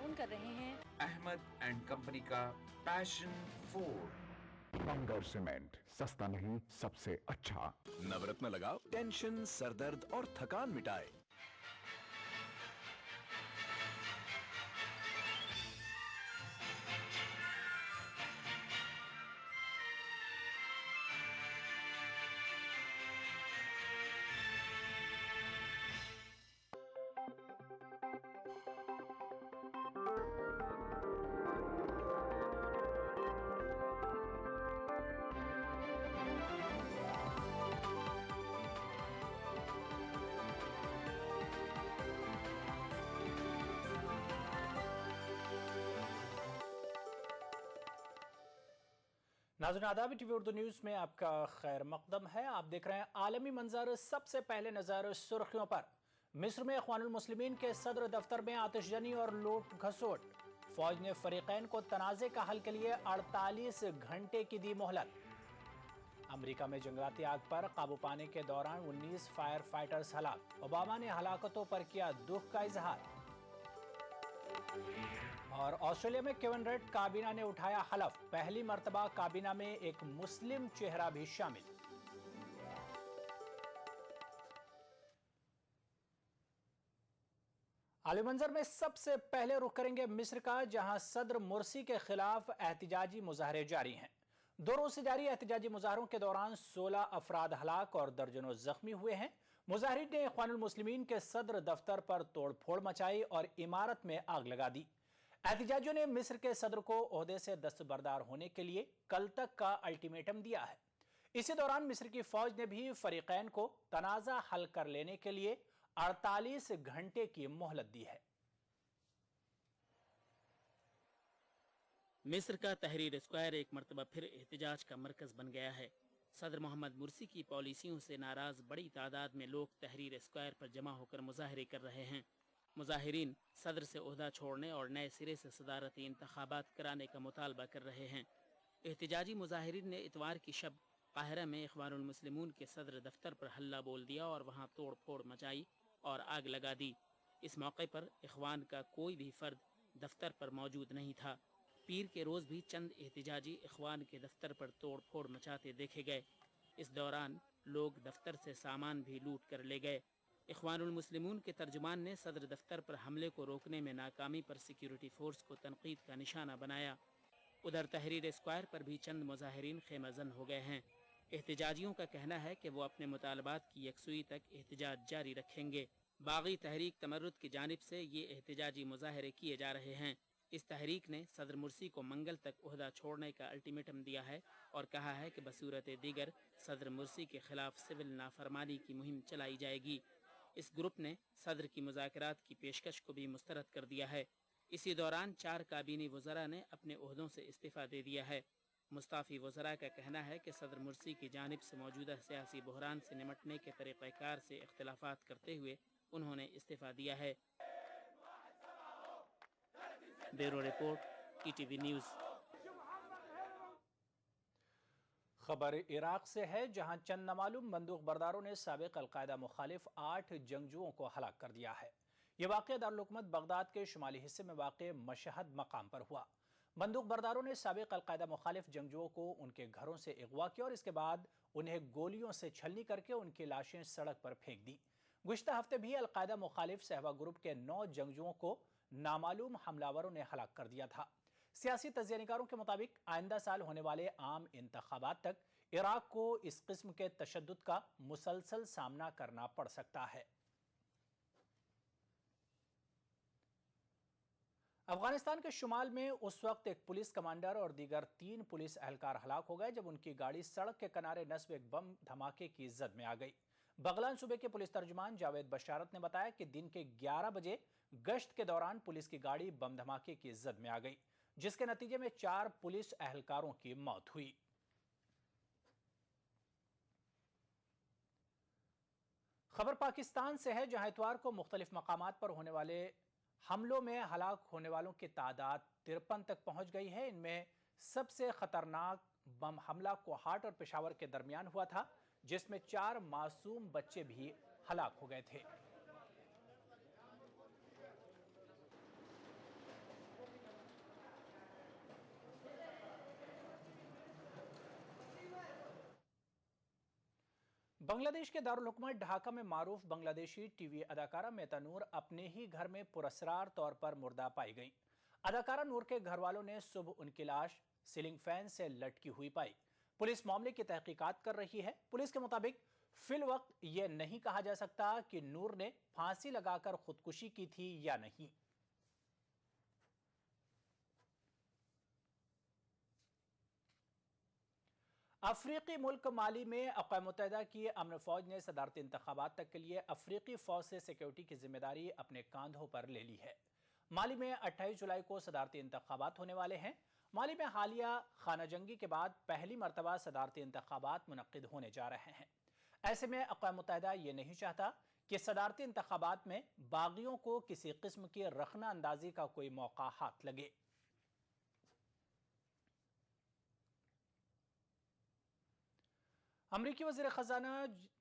ताउन कर रहे हैं अहमद एंड कंपनी का पैशन फूड। बंगर सीमेंट, सस्ता नहीं सबसे अच्छा। नवरत्न लगाओ, टेंशन, सरदर्द और थकान मिटाए। नाज़रीन आदाब, टीवी उर्दू न्यूज़ में आपका खैर मकदम है। आप देख रहे हैं आलमी मंजर। सबसे पहले नजर सुर्खियों पर। मिस्र में इख्वानुल मुस्लिमीन के सदर दफ्तर में आतिशजनी और लूट घसोट। फौज ने फरीकैन को तनाज़े का हल के लिए 48 घंटे की दी मोहलत। अमेरिका में जंगलाती आग पर काबू पाने के दौरान 19 फायर फाइटर्स हलाक। ओबामा ने हलाकतों पर किया दुख का इजहार। और ऑस्ट्रेलिया में केविन रेड काबीना ने उठाया हलफ। पहली मर्तबा काबीना में एक मुस्लिम चेहरा भी शामिल। आलमी मंजर में सबसे पहले रुख करेंगे मिस्र का, जहां सदर मुर्सी के खिलाफ एहतिजाजी मुजाहरे जारी हैं। 2 रोज से जारी एहतिजाजी मुजाहरों के दौरान 16 अफराद हलाक और दर्जनों जख्मी हुए हैं। मुजाहिरीन ने इख्वानुल मुस्लिमीन के सदर दफ्तर पर तोड़फोड़ मचाई और इमारत में आग लगा दी। एहतिजाजियों ने मिस्र के सदर को ओहदे से दस्तबरदार होने के लिए कल तक का अल्टीमेटम दिया है। इसी दौरान मिस्र की फौज ने भी फरीकैन को तनाज़ा हल कर लेने के लिए 48 घंटे की मोहलत दी है। मिस्र का तहरीर स्क्वायर एक मरतबा फिर एहतिजाज का मरकज बन गया है। सदर मोहम्मद मुर्सी की पॉलिसियों से नाराज बड़ी तादाद में लोग तहरीर स्क्वायर पर जमा होकर मुजाहरे कर रहे हैं। मुजाहिरीन सदर से ओहदा छोड़ने और नए सिरे से सदारती इंतखाबात कराने का मुतालबा कर रहे हैं। एहतिजाजी मुजाहिरीन ने इतवार की शब काहिरा में इख्वानुल मुस्लिमून के सदर दफ्तर पर हल्ला बोल दिया और वहां तोड़ फोड़ मचाई और आग लगा दी। इस मौके पर इख्वान का कोई भी फर्द दफ्तर पर मौजूद नहीं था। पीर के रोज भी चंद एहतिजाजी इख्वान के दफ्तर पर तोड़ फोड़ मचाते देखे गए। इस दौरान लोग दफ्तर से सामान भी लूट कर ले गए। इख्वानुल मुस्लिमून के तर्जुमान ने सदर दफ्तर पर हमले को रोकने में नाकामी पर सिक्योरिटी फोर्स को तनकीद का निशाना बनाया। उधर तहरीर स्क्वायर पर भी चंद मुजाहिरीन खेमजन हो गए हैं। एहतिजाजियों का कहना है कि वो अपने मुतालबात की यकसुई तक एहतिजाज जारी रखेंगे। बागी तहरीक तमर्रुद की जानिब से ये एहतिजाजी मुजाहरे किए जा रहे हैं। इस तहरीक ने सदर मुर्सी को मंगल तक ओहदा छोड़ने का अल्टीमेटम दिया है और कहा है कि बसूरत दीगर सदर मुर्सी के खिलाफ सिविल नाफरमानी की मुहिम चलाई जाएगी। इस ग्रुप ने सदर की मुज़ाकरात की पेशकश को भी मुस्तरद कर दिया है। इसी दौरान 4 काबीनी वज़रा ने अपने ओहदों से इस्तीफ़ा दे दिया है। मुस्ताफ़ी वज़रा का कहना है कि सदर मुर्सी की जानिब से मौजूदा सियासी बहरान से निमटने के तरीक़ाकार से इख्तिलाफ़ात करते हुए उन्होंने इस्तीफ़ा दिया है। Bureau report, ETV news. खबर इराक से है, जहां चंद नामालूम बंदूक बरदारों ने साबिक अलकायदा मुखालिफ 8 जंगजुओं को हलाक कर दिया है। यह वाक़या दारुल हुकूमत बगदाद के शुमाली हिस्से में वाक़े मशहद मकाम पर हुआ। बंदूक बरदारों ने साबिक अलकायदा मुखालिफ जंगजुओं को उनके घरों से अगवा किया और इसके बाद उन्हें गोलियों से छलनी करके उनकी लाशें सड़क पर फेंक दी। गुज़िश्ता हफ्ते भी अलकायदा मुखालिफ सहवा ग्रुप के 9 जंगजुओं को नामालूम हमलावरों ने हलाक कर दिया था। सियासी तज्ज़ियानिकारों के मुताबिक आइंदा साल होने वाले आम इंतखाबात तक इराक को इस किस्म के तशद्दुद का मुसलसल सामना करना पड़ सकता है। अफगानिस्तान के शुमाल में उस वक्त एक पुलिस कमांडर और दीगर 3 पुलिस एहलकार हलाक हो गए जब उनकी गाड़ी सड़क के किनारे नस्ब एक बम धमाके की जद में आ गई। बगलान सूबे के पुलिस तर्जुमान जावेद बशारत ने बताया कि दिन के 11 बजे गश्त के दौरान पुलिस की गाड़ी बम धमाके की जद में आ गई, जिसके नतीजे में 4 पुलिस एहलकारों की मौत हुई। खबर पाकिस्तान से है, जहां इतवार को मुख्तलिफ मकामात पर होने वाले हमलों में हलाक होने वालों की तादाद 53 तक पहुंच गई है। इनमें सबसे खतरनाक बम हमला कोहाट और पेशावर के दरमियान हुआ था, जिसमें 4 मासूम बच्चे भी हलाक हो गए थे। बांग्लादेश के दारुल हुकूमत ढाका में मारूफ बांग्लादेशी टीवी अदाकारा मेहता नूर अपने ही घर में पुरस्रार तौर पर मुर्दा पाई गई। अदाकारा नूर के घर वालों ने सुबह उनकी लाश सीलिंग फैन से लटकी हुई पाई। पुलिस मामले की तहकीकात कर रही है। पुलिस के मुताबिक फिल वक्त यह नहीं कहा जा सकता कि नूर ने फांसी लगाकर खुदकुशी की थी या नहीं। अफ्रीकी मुल्क माली में अक़वाम मुत्तहिदा की अमन फौज ने सदारती इंतखाबात तक के लिए अफ्रीकी फौज से सिक्योरिटी की जिम्मेदारी अपने कांधों पर ले ली है। माली में 28 जुलाई को सदारती इंतखाबात होने वाले हैं। माली में हालिया खाना जंगी के बाद पहली मरतबा सदारती इंतखाबात मुनक्किद होने जा रहे हैं। ऐसे में अक़वाम मुत्तहिदा ये नहीं चाहता कि सदारती इंतखाबात में बागियों को किसी किस्म की रखना अंदाजी का कोई मौका हाथ लगे। अमरीकी वज़ीर ख़ज़ाना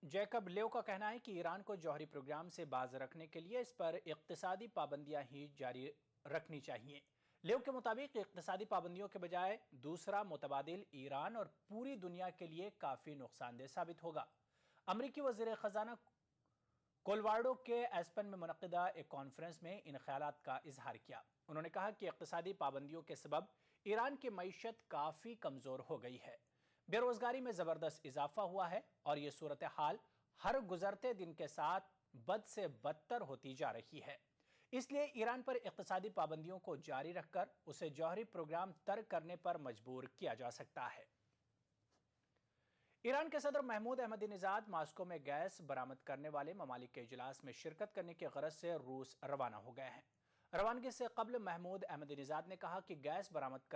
जैकब लेव का कहना है कि ईरान को जौहरी प्रोग्राम से बाज रखने के लिए इस पर इक़्तिसादी पाबंदियां ही जारी रखनी चाहिए। लेव के मुताबिक इक़्तिसादी पाबंदियों के बजाय दूसरा मुतबादिल ईरान और पूरी दुनिया के लिए काफ़ी नुकसानदेह साबित होगा। अमरीकी वज़ीर ख़ज़ाना कोलोराडो के एस्पेन में मुनक़्क़िदा एक कॉन्फ्रेंस में इन ख़यालात का इजहार किया। उन्होंने कहा कि इक़्तिसादी पाबंदियों के सबब ईरान की मईशत काफ़ी कमज़ोर हो गई है, बेरोजगारी में जबरदस्त इजाफा हुआ है और ये सूरत हाल हर गुजरते दिन के साथ बद से बदतर होती जा रही है। इसलिए ईरान पर इक़्तिसादी पाबंदियों को जारी रखकर उसे जौहरी प्रोग्राम तर्क करने पर मजबूर किया जा सकता है। ईरान के सदर महमूद अहमदीनेजाद मास्को में गैस बरामद करने वाले ममालिक के इजलास में शिरकत करने की गरज से रूस रवाना हो गए हैं। रवानगी से कबल महमूद अहमदीनेजाद ने कहा कि गैस बरामद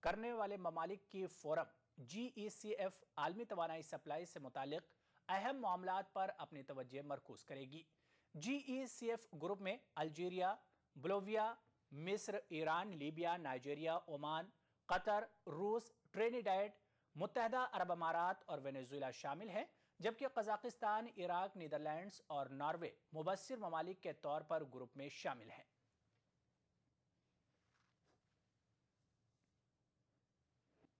करने वाले ममालिक की फोरम GECF आलमी तवानाई सप्लाई से मुतालिक अहम मामलात पर अपनी तवज्जो मरकूज करेगी। GECF ग्रुप में अल्जीरिया, बोलिविया, मिस्र, Iran, Libya, Nigeria, Oman, Qatar, रूस, ट्रिनिडेड, मुत्तहदा अरब अमारात और वेनेजुएला शामिल हैं, जबकि कजाकिस्तान, इराक, नीदरलैंड्स और नॉर्वे मुबस्सिर ममालिक के तौर पर ग्रुप में शामिल हैं।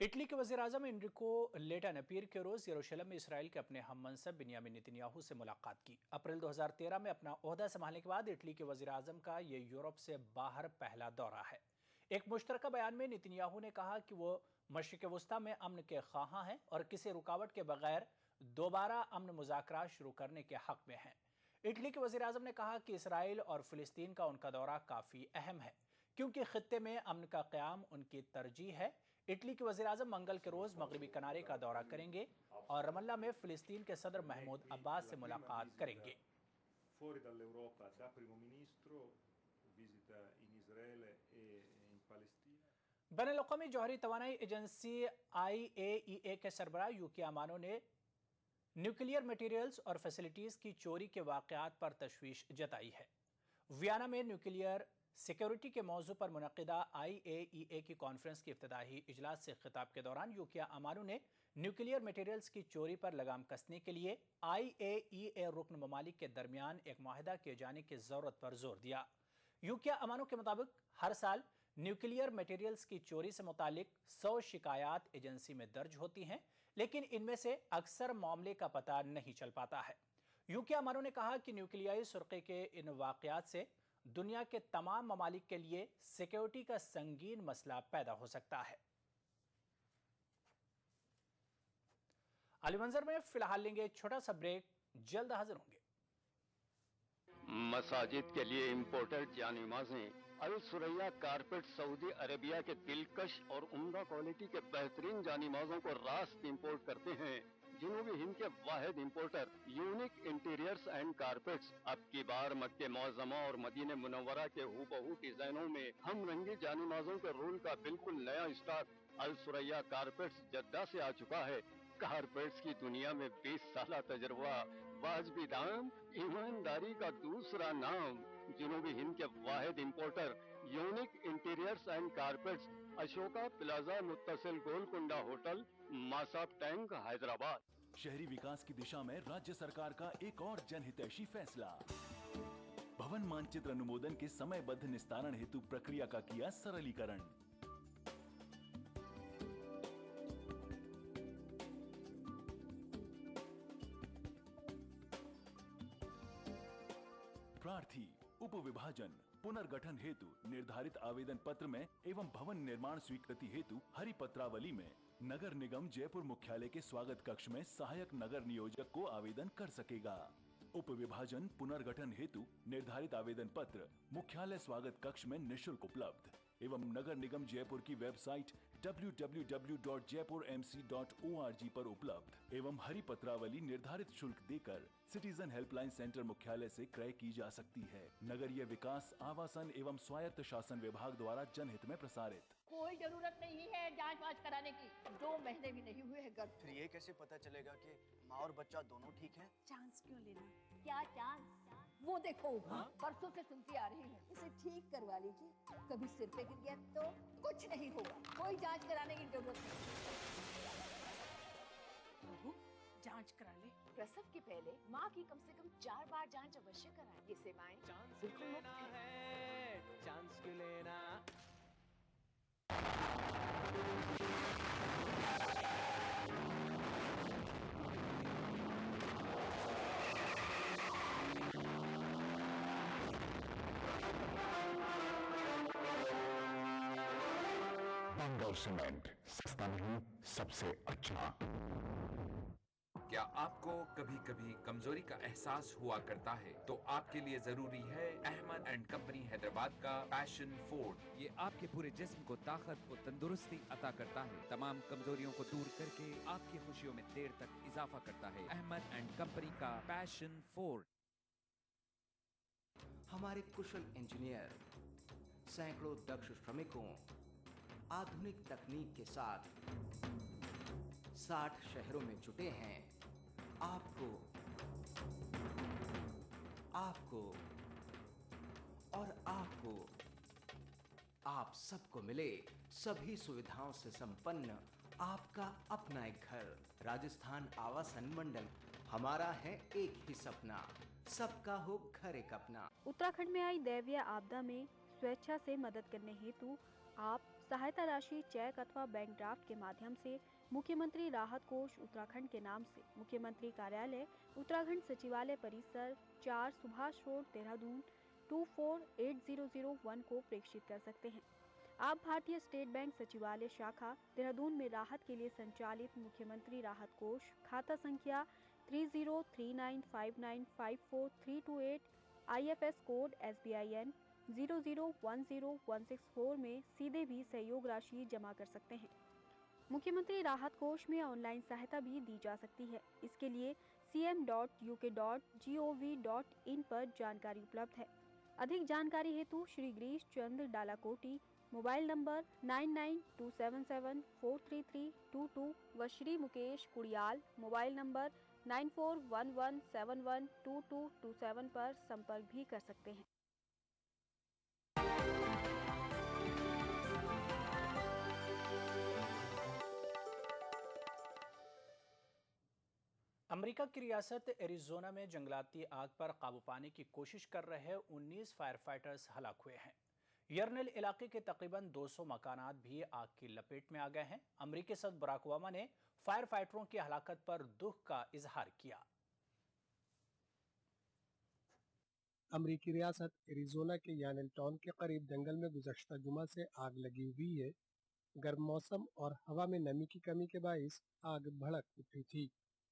इटली के वज़ीर आज़म एनरिको लेटा ने पीर के रोज़ यरूशलेम में इसराइल के अपने हम मनसब बिन्यामिन नेतन्याहू से मुलाकात की। अप्रैल 2013 में अपना ओहदा संभालने के बाद इटली के वज़ीर आज़म का ये यूरोप से बाहर पहला दौरा है। एक मुश्तरका बयान में नेतन्याहू ने कहा कि वो मशरिक़ वस्ता में अमन के ख्वाहां हैं और किसी रुकावट के बगैर दोबारा अमन मुज़ाकरात शुरू करने के हक़ में हैं। इटली के वज़ीर आज़म ने कहा कि इसराइल और फ़िलिस्तीन का उनका दौरा काफ़ी अहम है क्योंकि ख़ित्ते में अमन का क़याम उनकी तरजीह है। इटली के वज़ीर आज़म मंगल के रोज़ मगरबी किनारे का दौरा करेंगे और रमल्ला में फ़िलिस्तीन के सदर महमूद अब्बास से मुलाकात करेंगे। Fuori dall'Europa da primo ministro, visita in Israele e in Palestina. बैनुल-अक़वामी जौहरी तवानाई एजेंसी IAEA के सरबराह यूकिया अमानो ने न्यूक्लियर मटीरियल्स और फैसिलिटीज़ की चोरी के वाक़यात पर तशवीश जताई है। वियना में न्यूक्लियर सिक्योरिटी के मौजू पर मुनक़्क़िदा IAEA की कॉन्फ्रेंस के इफ्तिताही इजलास से खिताब के दौरान यूकिया अमानो ने न्यूक्लियर मटीरियल्स की चोरी पर लगाम कसने के लिए IAEA रुकन ममालिक के दरमियान एक माहिदा किए जाने की ज़रूरत पर जोर दिया। यूकिया अमानो के मुताबिक हर साल न्यूक्लियर मटीरियल्स की चोरी से मुतालिक 100 शिकायत एजेंसी में दर्ज होती हैं, लेकिन इनमें से अक्सर मामले का पता नहीं चल पाता है। यूकिया अमानो ने कहा कि न्यूक्लियाई सुरक़े के इन वाक़यात से दुनिया के तमाम ममालिक के लिए सिक्योरिटी का संगीन मसला पैदा हो सकता है। अली मंजर में फिलहाल लेंगे छोटा सा ब्रेक, जल्द हाजिर होंगे। मसाजिद के लिए इम्पोर्टेड जानी माज़ें अल सुरैया कारपेट सऊदी अरेबिया के दिलकश और उम्दा क्वालिटी के बेहतरीन जानी माज़ों को रास्त इम्पोर्ट करते हैं। जनूबी हिंद के वाहिद importer unique interiors and carpets अब की बार मक्के मुअज़्ज़मा और मदीने मुनव्वरा के हूबहू डिजाइनों में हम रंगी जानीमाज़ों के रोल का बिल्कुल नया स्टॉक अल सुरैया कारपेट्स जद्दा से आ चुका है। कारपेट्स की दुनिया में 20 साल तजर्बा, वाजबी दाम, ईमानदारी का दूसरा नाम। जनूबी हिंद के वाहिद importer unique interiors and carpets, Ashoka plaza मुत्तसिल गोलकुंडा होटल, मासाब टैंक, हैदराबाद। शहरी विकास की दिशा में राज्य सरकार का एक और जनहितैषी फैसला। भवन मानचित्र अनुमोदन के समयबद्ध निस्तारण हेतु प्रक्रिया का किया सरलीकरण। प्रार्थी उपविभाजन पुनर्गठन हेतु निर्धारित आवेदन पत्र में एवं भवन निर्माण स्वीकृति हेतु हरी पत्रावली में नगर निगम जयपुर मुख्यालय के स्वागत कक्ष में सहायक नगर नियोजक को आवेदन कर सकेगा। उप विभाजन पुनर्गठन हेतु निर्धारित आवेदन पत्र मुख्यालय स्वागत कक्ष में निःशुल्क उपलब्ध एवं नगर निगम जयपुर की वेबसाइट www.jaipurmc.org पर उपलब्ध एवं हरी पत्रावली निर्धारित शुल्क देकर सिटीजन हेल्पलाइन सेंटर मुख्यालय से क्रय की जा सकती है। नगरीय विकास आवासन एवं स्वायत्त शासन विभाग द्वारा जनहित में प्रसारित। कोई जरूरत नहीं है जांच वाच कराने की, 2 महीने भी नहीं हुए हैं गर्भ। फिर ये कैसे पता चलेगा कि माँ और बच्चा दोनों ठीक हैं? चांस क्यों लेना? क्या चांस? वो देखो परसों से सुनती आ रही हूँ, इसे ठीक करवा लीजिए। कभी सिर पे गिर गया तो कुछ नहीं होगा, कोई जांच कराने की जरूरत नहीं। बहू जांच करा ले। प्रसव के पहले माँ की कम से कम 4 बार जांच अवश्य कराएं। ये सेवाएं बिल्कुल मुफ्त है। चांस क्यों लेना? बंगाल सीमेंट, सस्ता नहीं सबसे अच्छा। क्या आपको कभी कभी कमजोरी का एहसास हुआ करता है? तो आपके लिए जरूरी है अहमद एंड कंपनी हैदराबाद का पैशन फूड। ये आपके पूरे जिस्म को ताकत और तंदुरुस्ती अता करता है, तमाम कमजोरियों को दूर करके आपकी खुशियों में देर तक इजाफा करता है। अहमद एंड कंपनी का पैशन फूड। हमारे कुशल इंजीनियर सैकड़ों दक्ष श्रमिकों आधुनिक तकनीक के साथ 60 शहरों में जुटे हैं। आपको और आपको आप सबको मिले सभी सुविधाओं से संपन्न आपका अपना एक घर। राजस्थान आवासन मंडल, हमारा है एक ही सपना, सबका हो घर एक अपना। उत्तराखंड में आई दैवीय आपदा में स्वेच्छा से मदद करने हेतु आप सहायता राशि चेक अथवा बैंक ड्राफ्ट के माध्यम से मुख्यमंत्री राहत कोष उत्तराखंड के नाम से मुख्यमंत्री कार्यालय उत्तराखंड सचिवालय परिसर 4 सुभाष रोड देहरादून 248001 को प्रेषित कर सकते हैं। आप भारतीय स्टेट बैंक सचिवालय शाखा देहरादून में राहत के लिए संचालित मुख्यमंत्री राहत कोष खाता संख्या 3039595432 IFS कोड SBIN 0010164 में सीधे भी सहयोग राशि जमा कर सकते हैं। मुख्यमंत्री राहत कोष में ऑनलाइन सहायता भी दी जा सकती है। इसके लिए cm.uk.gov.in पर जानकारी उपलब्ध है। अधिक जानकारी हेतु श्री गिरीश चंद्र डालाकोटी मोबाइल नंबर 9927743322 व श्री मुकेश कुड़ियाल मोबाइल नंबर 9411712227 पर संपर्क भी कर सकते हैं। अमेरिका की रियासत एरिज़ोना में जंगलाती आग पर काबू पाने की कोशिश कर रहे 19 फायर फाइटर्स हलाक हुए हैं। यर्नल इलाके के तकरीबन 200 मकानात भी आग की लपेट में आ गए हैं। अमेरिकी सदर बराक ओबामा ने फायर फाइटरों की हलाकत पर दुख का इजहार किया। अमेरिकी रियासत एरिज़ोना के यानेल टाउन के करीब जंगल में गुज़श्ता जुमा से आग लगी हुई है। गर्म मौसम और हवा में नमी की कमी के बाइस आग भड़क उठी थी।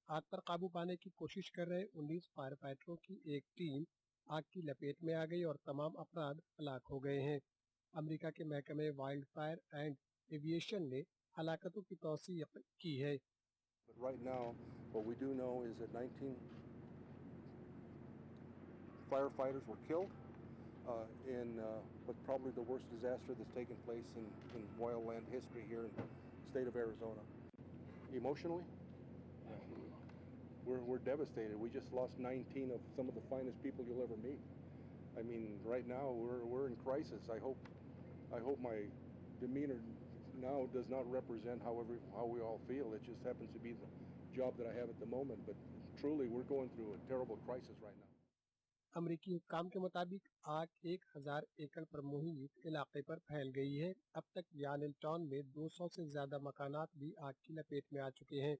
आग पर काबू पाने की कोशिश कर रहे 19 फायर फाइटरों की एक टीम आग की लपेट में आ गई और तमाम अफराद हलाक हो गए हैं। अमेरिका के महकमे वाइल्ड फायर एंड एविएशन ने हलाकतों की तौसीक की है। But right now, what we do know is that 19 firefighters were killed in what's probably the worst disaster that's taken place in wildland history here in the state of Arizona. Emotionally, we're devastated. We just lost 19 of some of the finest people you'll ever meet. I mean, right now we're in crisis. I hope I hope my demeanor now does not represent how we all feel. It just happens to be the job that I have at the moment. But truly, we're going through a terrible crisis right now. अमरीकी हुक्काम के मुताबिक आग 1000 एकड़ पर मुहित इलाके पर फैल गई है। अब तक यानिल टाउन में 200 से ज्यादा मकानात भी आग की लपेट में आ चुके हैं।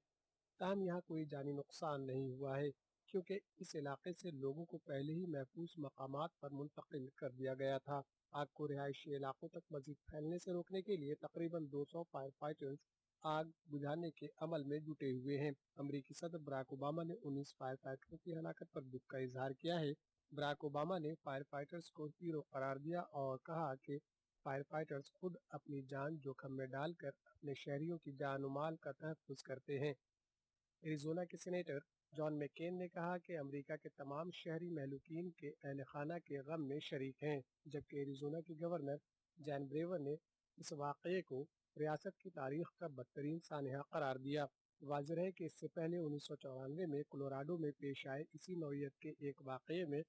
ताहम यहाँ कोई जानी नुकसान नहीं हुआ है, क्योंकि इस इलाके से लोगों को पहले ही महफूज मकामात पर मुंतकिल कर दिया गया था। आग को रिहायशी इलाकों तक मजीद फैलने से रोकने के लिए तकरीबन 200 फायर फाइटर्स आग बुझाने के अमल में जुटे हुए हैं। अमरीकी सदर बराक ओबामा ने 19 फायर फाइटरों की हलाकत पर दुख का इजहार किया है। बराक ओबामा ने फायर फाइटर्स को हीरो करार दिया और कहा कि फायर फाइटर्स खुद अपनी जान जोखिम में डालकर अपने शहरियों की जान और माल का तहफ़्फ़ुज़ करते हैं। एरिज़ोना के सीनेटर जॉन मैकेन ने कहा कि अमेरिका के तमाम शहरी महलूकीन के अहल खाना के गम में शरीक हैं, जबकि एरिज़ोना के गवर्नर जैन ब्रेवर ने इस वाक़ये को रियासत की तारीख का बदतरीन सानहा करार दिया। वाज़ेह है कि इससे पहले 1994 में कोलोराडो में पेश आए इसी नौइयत के एक वाक़ये में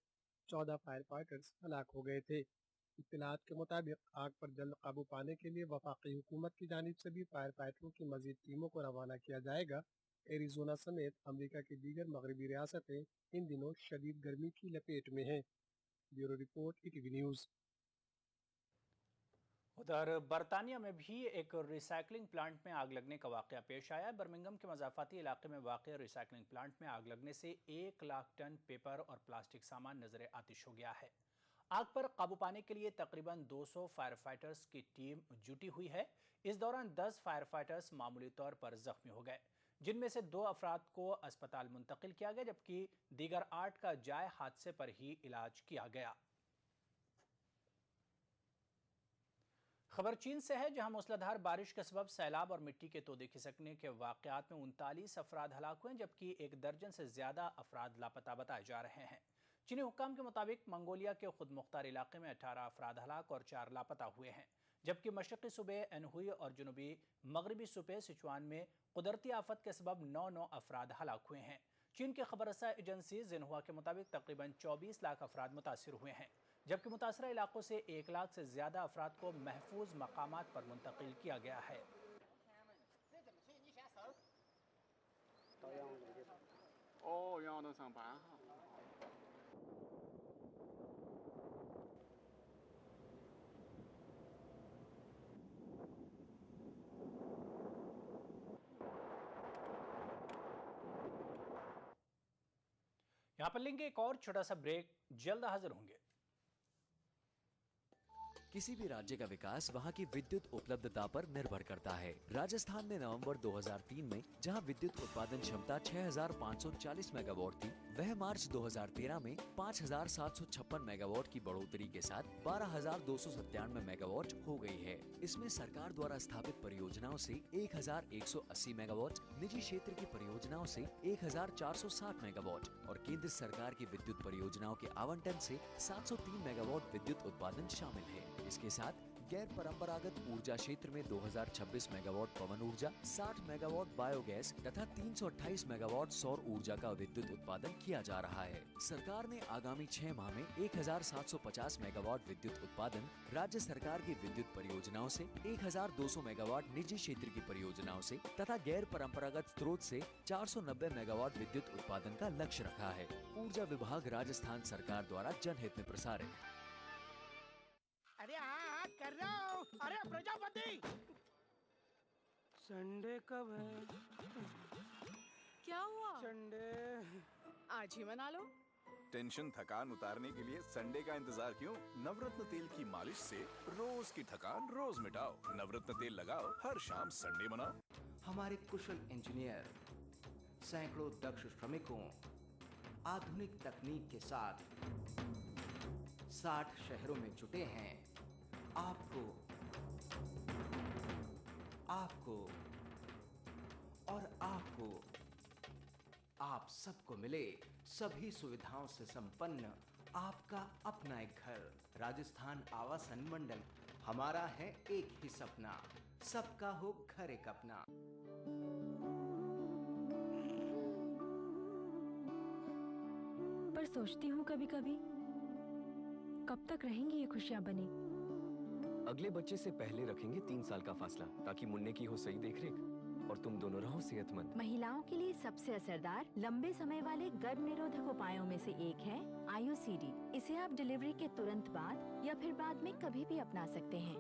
14 फायर फाइटर्स हलाक हो गए थे। इत्तलात के मुताबिक आग पर जल्द काबू पाने के लिए वफाकी हुकूमत की जानिब से भी फायर फाइटरों की मजीद टीमों को रवाना किया जाएगा। एरिज़ोना समेत अमेरिका की दीगर मगरबी रियासतें इन दिनों शदीद गर्मी की लपेट में हैं। Bureau report ETV news. उधर बरतानिया में भी एक रिसाइकलिंग प्लांट में आग लगने का वाकया पेश आया। बर्मिंघम के मज़ाफ़ाती इलाके में वाक़ रिसाइकलिंग प्लांट में आग लगने से 1 लाख टन पेपर और प्लास्टिक सामान नजर आतिश हो गया है। आग पर काबू पाने के लिए तकरीबन 200 फायर फाइटर्स की टीम जुटी हुई है। इस दौरान 10 फायर फाइटर्स मामूली तौर पर जख्मी हो गए, जिनमें से 2 अफराद को अस्पताल मुंतकिल किया गया, जबकि दीगर 8 का जाए हादसे पर ही इलाज किया गया। खबर चीन से है, जहां मूसलाधार बारिश के सबब सैलाब और मिट्टी के तोदे खिसकने के वाकयात में 39 अफराद हलाक हुए, जबकि 1 दर्जन से ज्यादा अफराद लापता बताए जा रहे हैं। चीनी हुक्काम के मुताबिक मंगोलिया के खुद मुख्तार इलाके में 18 अफराद हलाक और 4 लापता हुए हैं, जबकि मशरक़ी सूबे एनहुई और जनूबी मगरबी सूबे सिचुआन में कुदरती आफत के सबब 9 अफराद हलाक हुए हैं। चीन की खबर रसा एजेंसी जिन्हुआ के मुताबिक तकरीबन 24 लाख अफराद मुतासिर हुए हैं, जबकि मुतासरा इलाकों से 1 लाख से ज्यादा अफराद को महफूज मकामात पर मुंतकिल किया गया है। यहाँ पर लेंगे एक और छोटा सा ब्रेक, जल्द हाजिर होंगे। किसी भी राज्य का विकास वहाँ की विद्युत उपलब्धता पर निर्भर करता है। राजस्थान ने नवंबर 2003 में जहाँ विद्युत उत्पादन क्षमता 6,540 मेगावाट थी, वह मार्च 2013 में 5,756 मेगावाट की बढ़ोतरी के साथ 12,297 मेगावाट हो गई है। इसमें सरकार द्वारा स्थापित परियोजनाओं से 1,180 मेगावाट, निजी क्षेत्र की परियोजनाओं से 1,460 मेगावाट और केंद्र सरकार की विद्युत परियोजनाओं के आवंटन से 703 मेगावाट विद्युत उत्पादन शामिल है। इसके साथ गैर परंपरागत ऊर्जा क्षेत्र में 2026 मेगावाट पवन ऊर्जा, 60 मेगावाट बायोगैस तथा 328 मेगावाट सौर ऊर्जा का विद्युत उत्पादन किया जा रहा है। सरकार ने आगामी 6 माह में 1,750 मेगावाट विद्युत उत्पादन राज्य सरकार की विद्युत परियोजनाओं से, 1,200 मेगावाट निजी क्षेत्र की परियोजनाओं से तथा गैर परंपरागत स्रोत से 490 मेगावाट विद्युत उत्पादन का लक्ष्य रखा है। ऊर्जा विभाग राजस्थान सरकार द्वारा जनहित में प्रसारित। अरे हाँ कर रहा हूँ। अरे प्रजापति, संडे कब है? क्या हुआ? संडे आज ही मना लो। टेंशन थकान उतारने के लिए संडे का इंतजार क्यों? नवरत्न तेल की मालिश से रोज की थकान रोज मिटाओ। नवरत्न तेल लगाओ, हर शाम संडे मनाओ। हमारे कुशल इंजीनियर, सैकड़ों दक्ष श्रमिकों, आधुनिक तकनीक के साथ 60 शहरों में जुटे हैं। आपको और आपको आप सबको मिले सभी सुविधाओं से संपन्न आपका अपना एक घर। राजस्थान आवासन मंडल, हमारा है एक ही सपना, सबका हो घर एक अपना। पर सोचती हूँ कभी कभी, कब तक रहेंगी ये खुशियां बनी? अगले बच्चे से पहले रखेंगे 3 साल का फासला, ताकि मुन्ने की हो सही देखरेख और तुम दोनों रहो सेहतमंद। महिलाओं के लिए सबसे असरदार लंबे समय वाले गर्भ निरोधक उपायों में से एक है आयुसीडी। इसे आप डिलीवरी के तुरंत बाद या फिर बाद में कभी भी अपना सकते हैं।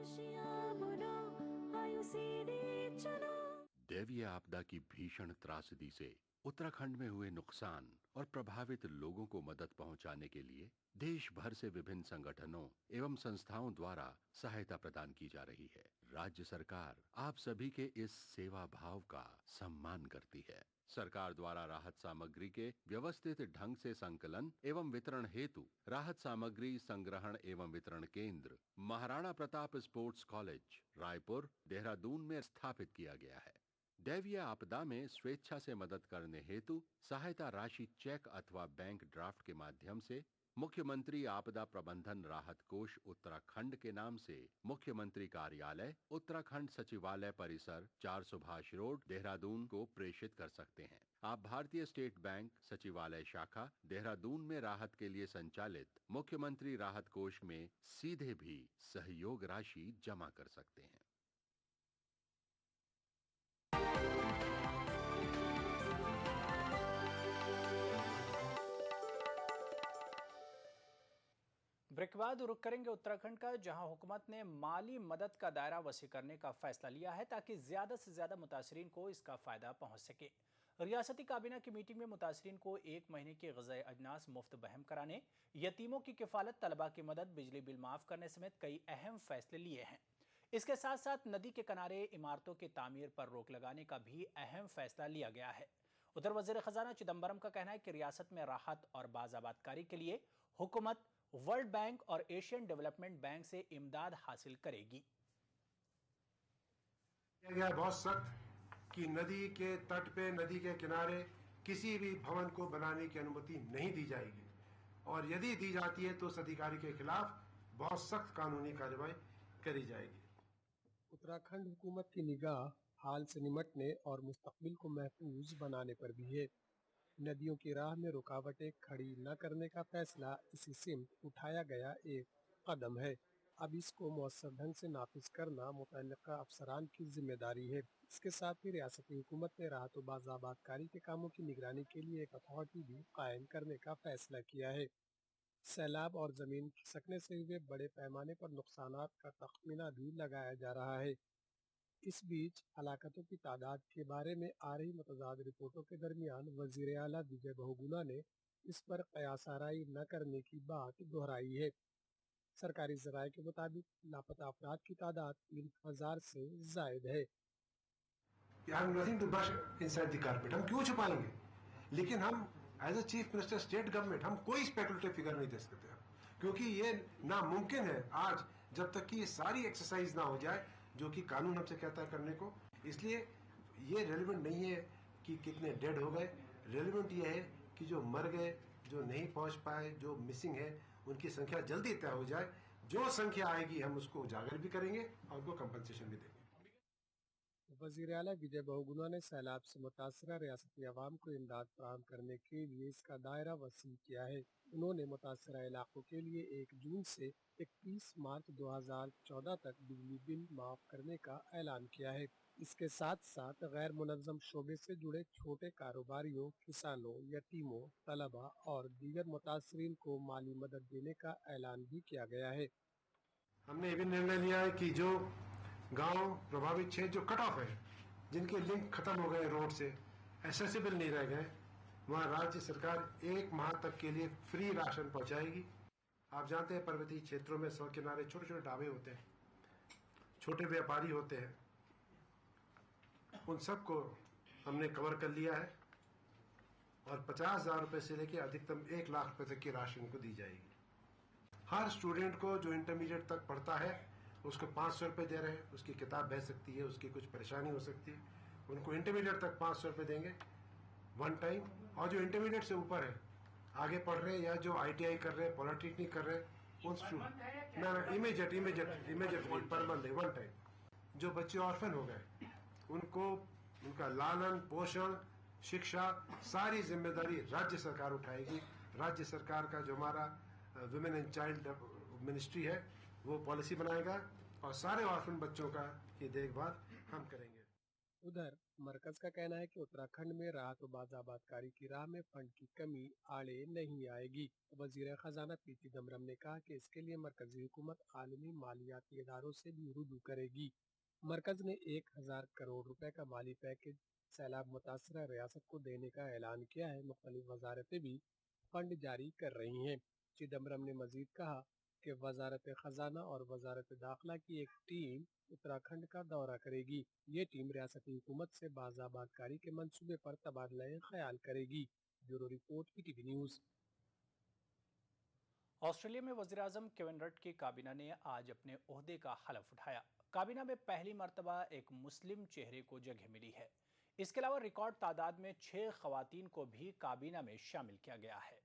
दैवीय आपदा की भीषण त्रासदी से उत्तराखंड में हुए नुकसान और प्रभावित लोगों को मदद पहुंचाने के लिए देश भर से विभिन्न संगठनों एवं संस्थाओं द्वारा सहायता प्रदान की जा रही है। राज्य सरकार आप सभी के इस सेवा भाव का सम्मान करती है। सरकार द्वारा राहत सामग्री के व्यवस्थित ढंग से संकलन एवं वितरण हेतु राहत सामग्री संग्रहण एवं वितरण केंद्र महाराणा प्रताप स्पोर्ट्स कॉलेज रायपुर देहरादून में स्थापित किया गया है। दैवीय आपदा में स्वेच्छा से मदद करने हेतु सहायता राशि चेक अथवा बैंक ड्राफ्ट के माध्यम से मुख्यमंत्री आपदा प्रबंधन राहत कोष उत्तराखंड के नाम से मुख्यमंत्री कार्यालय उत्तराखंड सचिवालय परिसर 4 सुभाष रोड देहरादून को प्रेषित कर सकते हैं। आप भारतीय स्टेट बैंक सचिवालय शाखा देहरादून में राहत के लिए संचालित मुख्यमंत्री राहत कोष में सीधे भी सहयोग राशि जमा कर सकते हैं। ब्रेक के बाद रुख करेंगे उत्तराखंड का, जहां हुकूमत ने माली मदद का दायरा वसी करने का फैसला लिया है ताकि ज्यादा से ज्यादा मुतासरीन को इसका फायदा पहुंच सके। रियासती काबीना की मीटिंग में मुतासरीन को 1 महीने के ग़िज़ाई अजनास मुफ्त बहम कराने, यतीमों की किफ़ालत, तलबा की मदद, बिजली बिल माफ़ करने समेत कई अहम फैसले लिए हैं। इसके साथ साथ नदी के किनारे इमारतों की तामीर पर रोक लगाने का भी अहम फैसला लिया गया है। उधर वज़ीर ख़ज़ाना चिदम्बरम का कहना है कि रियासत में राहत और बाज़ाबादकारी के लिए हुकूमत वर्ल्ड बैंक और एशियन डेवलपमेंट बैंक से इमदाद हासिल करेगी। बहुत सख्त कि नदी के तट पे, नदी के किनारे किसी भी भवन को बनाने की अनुमति नहीं दी जाएगी, और यदि दी जाती है तो उस अधिकारी के खिलाफ बहुत सख्त कानूनी कार्रवाई करी जाएगी। उत्तराखंड हुकूमत की निगाह हाल से निमटने और मुस्तकबिल को महफूज बनाने पर भी है। नदियों की राह में रुकावटें खड़ी न करने का फैसला इसी सिमत उठाया गया एक कदम है। अब इसको मौसर ढंग से नाफिज करना मुतल्लिका अफसरान की जिम्मेदारी है। इसके साथ ही रियासती हुकूमत ने राहत व बाज़ाबादकारी के कामों की निगरानी के लिए एक अथॉरिटी भी कायम करने का फैसला किया है। सैलाब और ज़मीन खिसकने से हुए बड़े पैमाने पर नुकसानात का तखमीना भी लगाया जा रहा है। इस बीच हलाकतों की तादाद के बारे में आ रही मतजाद रिपोर्टों के दरमियान वज़ीर आला विजय बहुगुणा ने इस पर कयास आराई न करने की बात दोहराई है। सरकारी ज़राए के मुताबिक लापता अफराद की तादाद 3000 से जायद है। हम क्यों छुपाएंगे, लेकिन हम as a chief minister state government हम कोई स्पेकुलेटिव फिगर नहीं दे सकते, क्योंकि ये नामुमकिन है आज जब तक कि ये सारी एक्सरसाइज ना हो जाए जो कि कानून हमसे कहता है करने को। इसलिए ये रेलिवेंट नहीं है कि कितने डेड हो गए, रेलिवेंट ये है कि जो मर गए, जो नहीं पहुंच पाए, जो मिसिंग है, उनकी संख्या जल्दी तय हो जाए। जो संख्या आएगी हम उसको उजागर भी करेंगे और उनको कंपनसेशन भी देंगे। वज़ीर आला विजय बहुगुणा ने सैलाब से मुतासरा रियासती अवाम को इमदाद फराहम करने के लिए इसका दायरा वसी किया है। उन्होंने मुतासरा इलाकों के लिए 1 जून से 31 मार्च 2014 तक बिजली बिल माफ़ करने का ऐलान किया है। इसके साथ साथ गैर मुनज़्ज़म शोबे से जुड़े छोटे कारोबारियों, किसानों, यतीमों, तलबा और दीगर मुतासरीन को माली मदद देने का ऐलान भी किया गया है। हमने ये भी निर्णय लिया है कि जो गांव प्रभावित क्षेत्र जो कट ऑफ है, जिनके लिंक खत्म हो गए, रोड से एक्सेसिबल नहीं रह गए, वहाँ राज्य सरकार 1 माह तक के लिए फ्री राशन पहुँचाएगी। आप जानते हैं पर्वतीय क्षेत्रों में सड़क किनारे छोटे छोटे ढाबे होते हैं, छोटे व्यापारी होते हैं, उन सबको हमने कवर कर लिया है और 50,000 रुपये से लेकर अधिकतम 1 लाख रुपये तक की राशन को दी जाएगी। हर स्टूडेंट को जो इंटरमीडिएट तक पढ़ता है उसको 500 रुपये दे रहे हैं, उसकी किताब बह सकती है, उसकी कुछ परेशानी हो सकती है, उनको इंटरमीडिएट तक 500 रुपये देंगे वन टाइम। और जो इंटरमीडिएट से ऊपर है, आगे पढ़ रहे हैं या जो ITI कर रहे हैं, पॉलिटेक्निक कर रहे हैं, उन स्टूडेंट ना immediately per month one time. जो बच्चे ऑर्फन हो गए उनको उनका लालन पोषण शिक्षा सारी जिम्मेदारी राज्य सरकार उठाएगी। राज्य सरकार का जो हमारा वुमेन एंड चाइल्ड मिनिस्ट्री है वो पॉलिसी बनाएगा और सारे ऑर्फन बच्चों का ये देखभाल हम करेंगे। उधर मरकज का कहना है कि उत्तराखंड में राहत व बाज़ाबादकारी की राह में फंड की कमी आड़े नहीं आएगी। वजीर खजाना पी चिदम्बरम ने कहा कि इसके लिए मरकजी हुकूमत आलमी मालियाती इदारों से भी रुजू करेगी। मरकज ने 1000 करोड़ रुपए का माली पैकेज सैलाब मुतासरा रियासत को देने का ऐलान किया है। मुख्तलिफ वजारतें भी फंड जारी कर रही हैं। चिदम्बरम ने मजीद कहा कि वजारत खजाना और वजारत दाखिला की एक टीम उत्तराखंड का दौरा करेगी। ये टीम रियासती हुकूमत से बाज़ाबादकारी के मंसूबे पर तबादला ख्याल करेगी। Bureau report PTV news. Australia में वज़ीर-ए-आज़म केविन रड की काबीना ने आज अपने ओहदे का हलफ उठाया। काबीना में पहली मर्तबा एक मुस्लिम चेहरे को जगह मिली है। इसके अलावा रिकॉर्ड तादाद में 6 खवातीन को भी काबीना में शामिल किया गया है।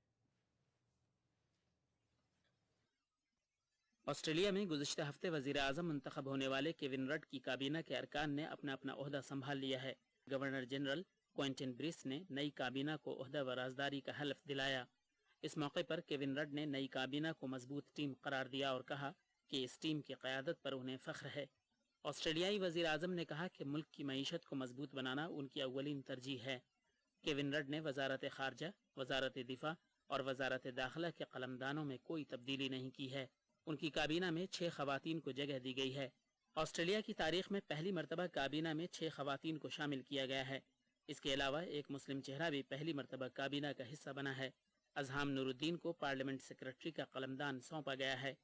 ऑस्ट्रेलिया में गुज़िश्ता हफ्ते वज़ीर-ए-आज़म मुंतखब होने वाले केविन रड की काबीना के अरकान ने अपना अपना ओहदा संभाल लिया है। गवर्नर जनरल क्विंटन ब्रिस ने नई काबीना को ओहदा व राजदारी का हलफ दिलाया। इस मौके पर केविन रड ने नई काबीना को मजबूत टीम करार दिया और कहा कि इस टीम की क़यादत पर उन्हें फ़ख्र है। ऑस्ट्रेलियाई वज़ीर-ए-आज़म ने कहा कि मुल्क की मईशत को मजबूत बनाना उनकी अव्वलीन तरजीह है। केविन रड ने वजारत खारजा, वजारत दिफा और वजारत दाखिला के कलमदानों में कोई तब्दीली नहीं की है। उनकी काबीना में 6 खवातीन को जगह दी गई है। ऑस्ट्रेलिया की तारीख में पहली मरतबा काबीना में 6 खवातीन को शामिल किया गया है। इसके अलावा एक मुस्लिम चेहरा भी पहली मरतबा काबीना का हिस्सा बना है। अज़हाम नूरुद्दीन को पार्लियामेंट सेक्रेटरी का कलमदान सौंपा गया है।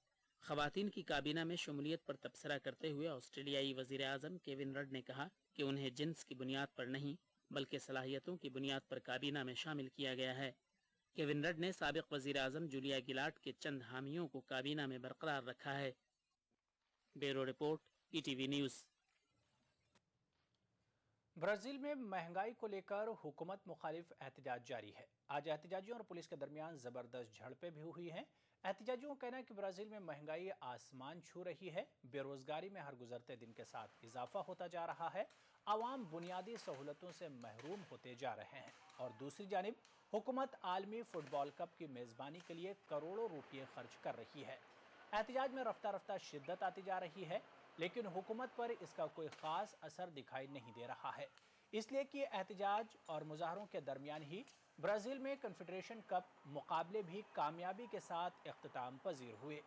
खवातीन की काबीना में शमूलियत पर तबसरा करते हुए ऑस्ट्रेलियाई वज़ीर-ए-आज़म केविन रड ने कहा कि उन्हें जिन्स की बुनियाद पर नहीं बल्कि सलाहियतों की बुनियाद पर काबीना में शामिल किया गया है। केविन रड ने साबिक वज़ीर-ए-आज़म जूलिया गिलार्ड के चंद हामियों को काबीना में बरकरार रखा है। Bureau report PTV news. Brazil में महंगाई को लेकर हुकूमत मुखालिफ एहतजाज जारी है। आज एहतजाजियों और पुलिस के दरमियान ज़बरदस्त झड़पें भी हुई हैं। एहतजाजियों का कहना है कि ब्राज़ील में महंगाई आसमान छू रही है। बेरोजगारी में हर गुजरते दिन के साथ इजाफा होता जा रहा है। आवाम बुनियादी सहूलतों से महरूम होते जा रहे हैं। और दूसरी जानिब हुकूमत आलमी फुटबॉल कप की मेज़बानी के लिए करोड़ों रुपये खर्च कर रही है। एहतजाज में रफ्ता रफ्ता शिद्दत आती जा रही है, लेकिन हुकूमत पर इसका कोई ख़ास असर दिखाई नहीं दे रहा है। इसलिए कि एहतजाज और मुजाहरों के दरमियान ही ब्राज़ील में कन्फेडरेशन कप मुकाबले भी कामयाबी के साथ इख्तिताम पजीर हुए।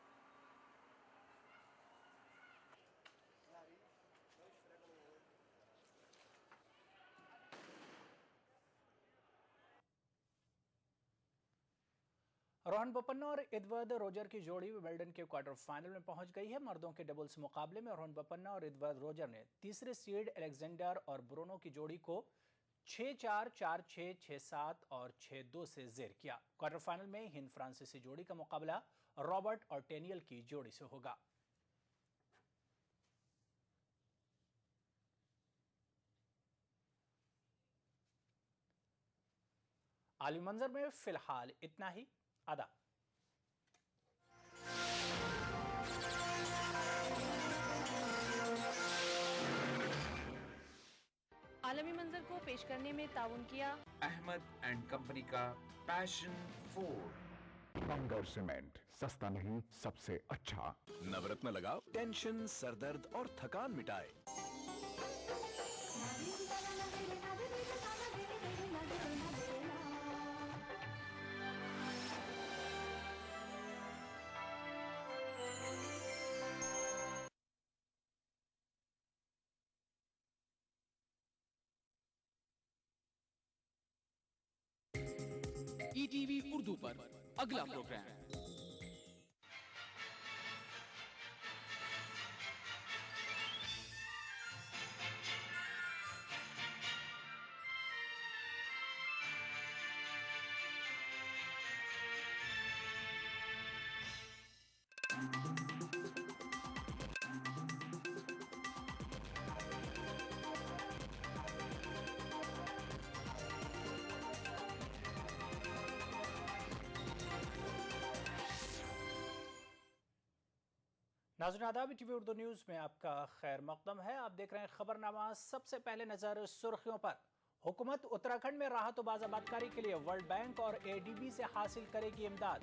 रोहन बोपन्ना और एडवर्ड रोजर की जोड़ी विंबलडन के क्वार्टर फाइनल में पहुंच गई है। मर्दों के डबल्स मुकाबले में रोहन बोपन्ना और एडवर्ड रोजर ने तीसरे सीड अलेक्जेंडर और ब्रूनो की जोड़ी को 6-4, 4-6, 6-7 और 6-2 से जेर किया। क्वार्टर फाइनल में हिंद फ्रांसीसी जोड़ी का मुकाबला रॉबर्ट और टेनियल की जोड़ी से होगा। आलमी मंजर में फिलहाल इतना ही। आदाब। आलमी मंजर को पेश करने में ताउन किया अहमद एंड कंपनी का पैशन फूड। बंगर सीमेंट, सस्ता नहीं सबसे अच्छा। नवरत्न लगाओ, टेंशन, सरदर्द और थकान मिटाए। ETV उर्दू पर अगला प्रोग्राम। नाज़रीन आदाब, ETV उर्दू न्यूज़ में आपका खैर मकदम है। आप देख रहे हैं खबरनामा। सबसे पहले नजर सुर्खियों पर। हुकूमत उत्तराखंड में राहत व बाज़ाबादकारी के लिए वर्ल्ड बैंक और ADB से हासिल करेगी इमदाद।